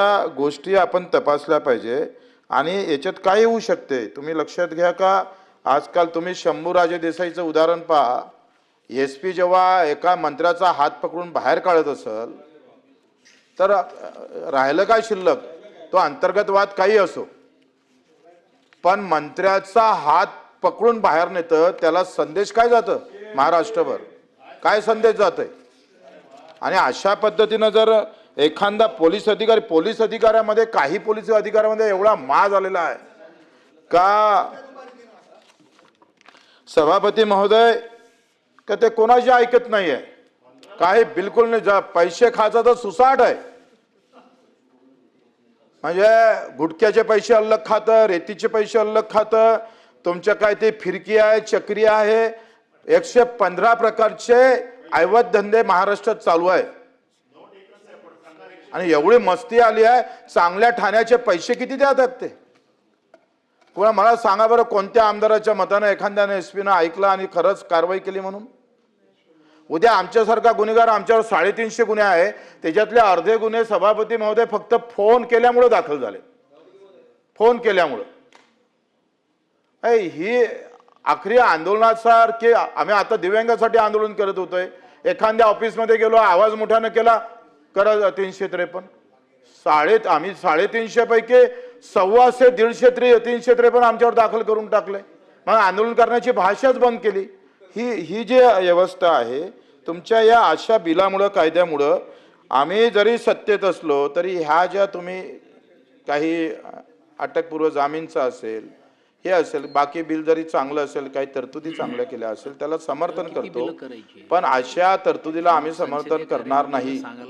या गोष्टी आपण तपासल्या पाहिजे आणि याच्यात काय होऊ शकते तुम्ही लक्षात घ्या का आजकाल तुम्ही शंभूराजे देसाईचं उदाहरण पहा एसपी जेव्हा एका मंत्र्याचा हात पकडून बाहेर काढत असेल तर राहिलं काय शिल्लक तो अंतर्गत वाद काही असो पण मंत्र्याचा हात पकडून बाहेर नेतं त्याला संदेश काय जातं महाराष्ट्रभर काय संदेश जातोय आणि अशा पद्धतीने जर एखादा पोलीस अधिकाऱ्यामध्ये काही पोलीस अधिकाऱ्यामध्ये एवढा माज आलेला आहे का सभापती महोदय का ते कोणाशी ऐकत नाहीये काही बिलकुल नाही पैसे खायचा तर सुसाट आहे म्हणजे गुटख्याचे पैसे अलग खातं रेतीचे पैसे अलग खातं तुमच्या काय ते फिरकी आहे चक्री आहे 115 प्रकारचे अवैध धंदे महाराष्ट्रात चालू आहे आणि एवढी मस्ती आली आहे चांगल्या ठाण्याचे पैसे किती द्यातात ते पुन्हा मला सांगा बरं कोणत्या आमदाराच्या मताने एखाद्याने एसपीने ऐकलं आणि खरंच कारवाई केली म्हणून उद्या आमच्यासारखा गुन्हेगार आमच्यावर 350 गुन्हे आहे त्याच्यातले अर्धे गुन्हे सभापती महोदय फक्त फोन केल्यामुळे दाखल झाले फोन केल्यामुळे ही आखरी आंदोलनासारखे आम्ही आता दिव्यांगासाठी आंदोलन करत होतोय एखाद्या ऑफिसमध्ये गेलो आवाज मोठ्याने केला करा 353 आम्ही 350 पैकी 125 150 353 आमच्यावर दाखल करून टाकले मग आंदोलन करण्याची भाषाच बंद केली ही जी व्यवस्था आहे तुमच्या या अशा बिलामुळे कायद्यामुळे आम्ही जरी सत्तेत असलो तरी ह्या ज्या तुम्ही काही अटकपूर्व जामीनचा असेल हे असेल बाकी बिल जरी चांगलं असेल काही तरतुदी चांगल्या केल्या असेल त्याला समर्थन करतो पण अशा तरतुदीला आम्ही समर्थन करणार नाही